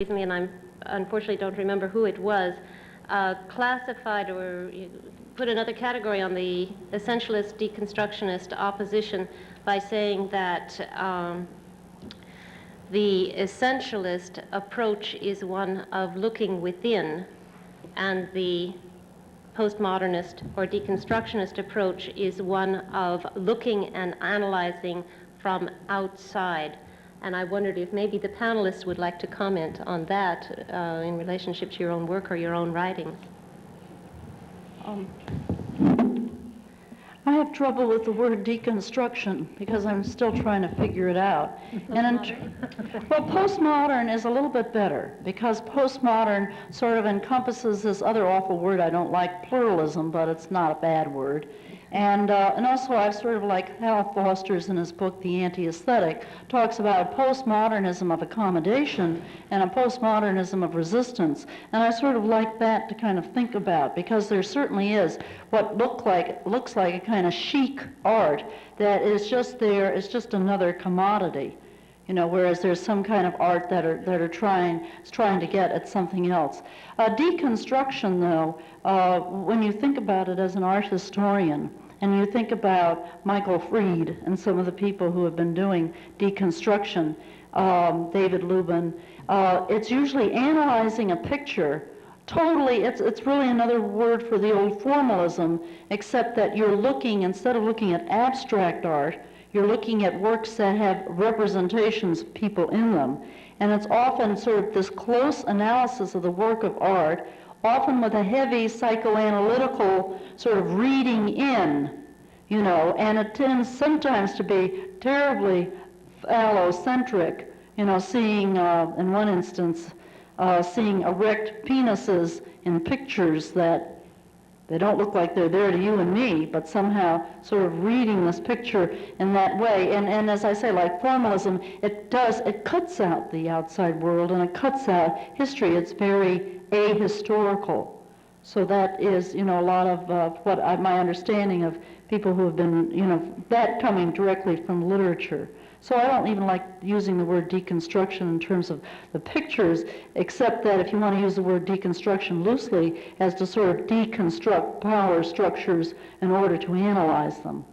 me, and I unfortunately don't remember who it was, classified or put another category on the essentialist deconstructionist opposition by saying that the essentialist approach is one of looking within, and the postmodernist or deconstructionist approach is one of looking and analyzing from outside. And I wondered if maybe the panelists would like to comment on that in relationship to your own work or your own writings. I have trouble with the word deconstruction because I'm still trying to figure it out. Well, postmodern is a little bit better because postmodern sort of encompasses this other awful word I don't like, pluralism, but it's not a bad word. And also I sort of like Hal Foster's in his book, The Anti-Aesthetic, talks about a postmodernism of accommodation and a postmodernism of resistance. And I sort of like that to kind of think about, because there certainly is what looks like a kind of chic art that is just there, it's just another commodity. You know, whereas there's some kind of art that are trying to get at something else. Deconstruction, though, when you think about it as an art historian, and you think about Michael Fried and some of the people who have been doing deconstruction, David Lubin, it's usually analyzing a picture. Totally, it's really another word for the old formalism, except that you're looking, instead of looking at abstract art, you're looking at works that have representations of people in them. And it's often sort of this close analysis of the work of art, often with a heavy psychoanalytical sort of reading in, you know, and it tends sometimes to be terribly phallocentric, you know, seeing, in one instance, seeing erect penises in pictures that they don't look like they're there to you and me, but somehow sort of reading this picture in that way. And as I say, like formalism, it cuts out the outside world and it cuts out history. It's very ahistorical. So that is, you know, a lot of my understanding of people who have been, you know, that coming directly from literature. So I don't even like using the word deconstruction in terms of the pictures, except that if you want to use the word deconstruction loosely, as to sort of deconstruct power structures in order to analyze them.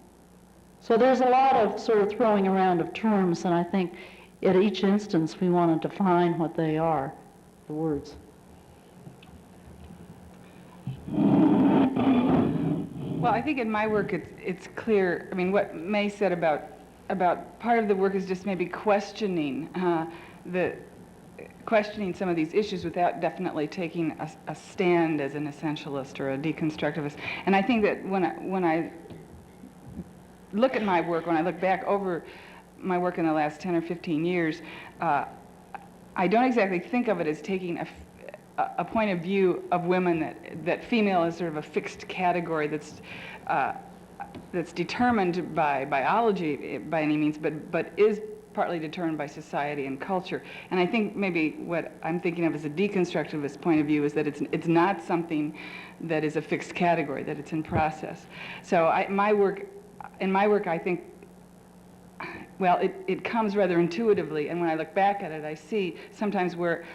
So there's a lot of sort of throwing around of terms, and I think at each instance we want to define what they are, the words. Well, I think in my work it's clear. I mean, what May said about part of the work is just maybe questioning some of these issues without definitely taking a stand as an essentialist or a deconstructivist. And I think that when I look at my work, when I look back over my work in the last 10 or 15 years, I don't exactly think of it as taking a point of view of women that female is sort of a fixed category that's determined by biology by any means, but is partly determined by society and culture. And I think maybe what I'm thinking of as a deconstructivist point of view is that it's not something that is a fixed category, that it's in process. So in my work, I think, well, it comes rather intuitively, and when I look back at it, I see sometimes where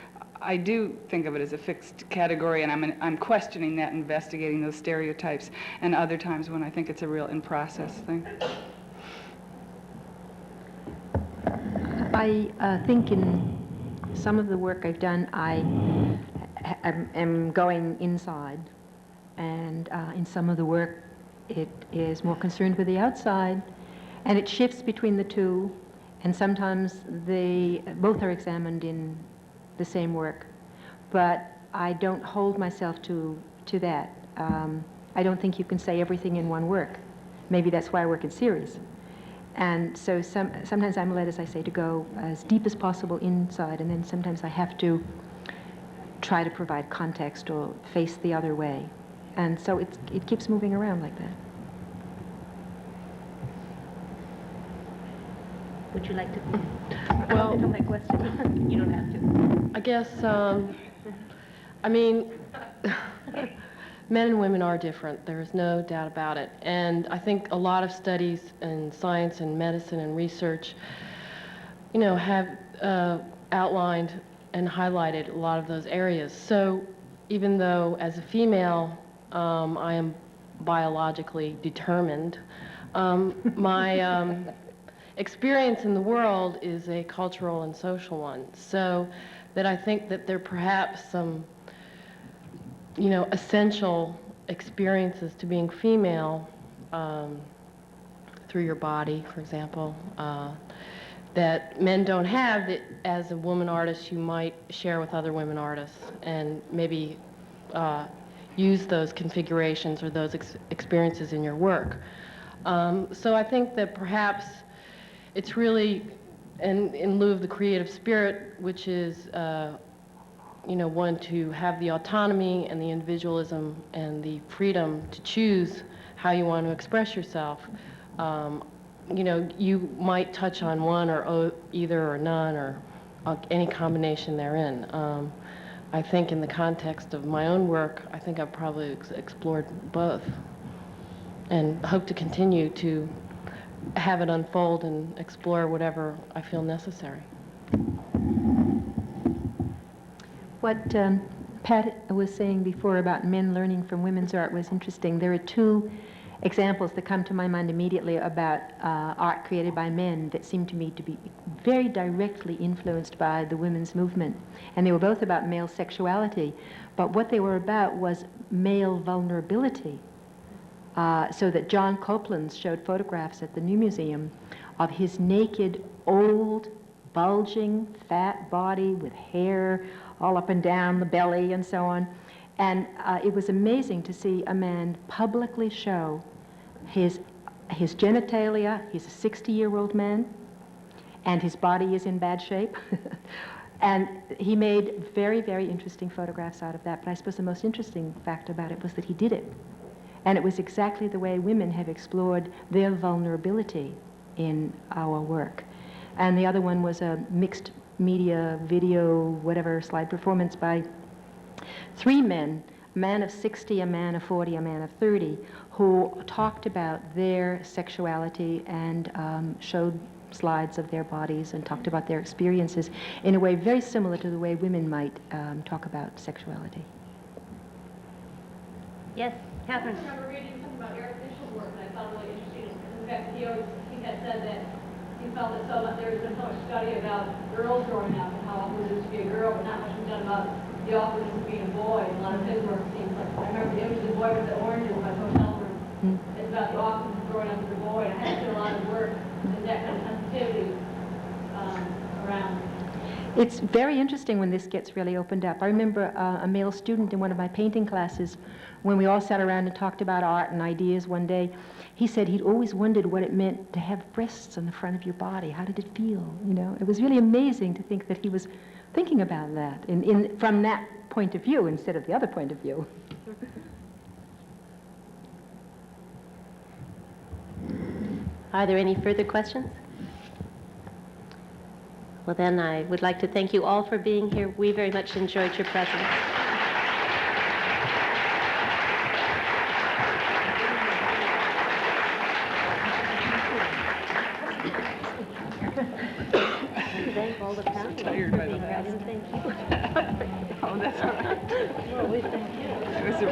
I do think of it as a fixed category, and I'm questioning that, investigating those stereotypes, and other times when I think it's a real in-process thing. I think in some of the work I've done, I am going inside, and in some of the work it is more concerned with the outside, and it shifts between the two, and sometimes both are examined in the same work, but I don't hold myself to that. I don't think you can say everything in one work. Maybe that's why I work in series. And so sometimes I'm led, as I say, to go as deep as possible inside, and then sometimes I have to try to provide context or face the other way. And so it keeps moving around like that. Would you like to Well, comment on that question? You don't have to. I guess, I mean, men and women are different. There is no doubt about it. And I think a lot of studies in science and medicine and research, you know, have outlined and highlighted a lot of those areas. So even though as a female I am biologically determined, my experience in the world is a cultural and social one. So that I think that there are perhaps some, essential experiences to being female through your body, for example, that men don't have that as a woman artist you might share with other women artists and maybe use those configurations or those experiences in your work. So I think that perhaps it's really in lieu of the creative spirit, which is one to have the autonomy and the individualism and the freedom to choose how you want to express yourself. You might touch on one or either or none or any combination therein. I think in the context of my own work, I think I've probably explored both and hope to continue to have it unfold and explore whatever I feel necessary. What Pat was saying before about men learning from women's art was interesting. There are two examples that come to my mind immediately about art created by men that seem to me to be very directly influenced by the women's movement. And they were both about male sexuality, but what they were about was male vulnerability. So that John Copeland showed photographs at the New Museum of his naked, old, bulging, fat body with hair all up and down the belly and so on. And it was amazing to see a man publicly show his genitalia. He's a 60-year-old man, and his body is in bad shape. And he made very, very interesting photographs out of that. But I suppose the most interesting fact about it was that he did it. And it was exactly the way women have explored their vulnerability in our work. And the other one was a mixed media, video, whatever, slide performance by three men, a man of 60, a man of 40, a man of 30, who talked about their sexuality and showed slides of their bodies and talked about their experiences in a way very similar to the way women might talk about sexuality. Yes, Catherine. I remember reading something about Eric Mitchell's work, and I found it really interesting. In fact, he had said that he felt that there has been so much study about girls growing up and how awkward it is to be a girl, but not much was done about the awkwardness of being a boy. And a lot of his work seems like, I remember the image of the boy with the oranges in my hotel room. It's about the awkwardness of growing up as a boy, and I had to do a lot of work and that kind of sensitivity around. It's very interesting when this gets really opened up. I remember a male student in one of my painting classes, when we all sat around and talked about art and ideas one day, he said he'd always wondered what it meant to have breasts on the front of your body. How did it feel? It was really amazing to think that he was thinking about that from that point of view instead of the other point of view. Are there any further questions? Well, then I would like to thank you all for being here. We very much enjoyed your presence. Thank all the panelists for being right, and thank you. Oh, that's all right. Well, we thank you. It was a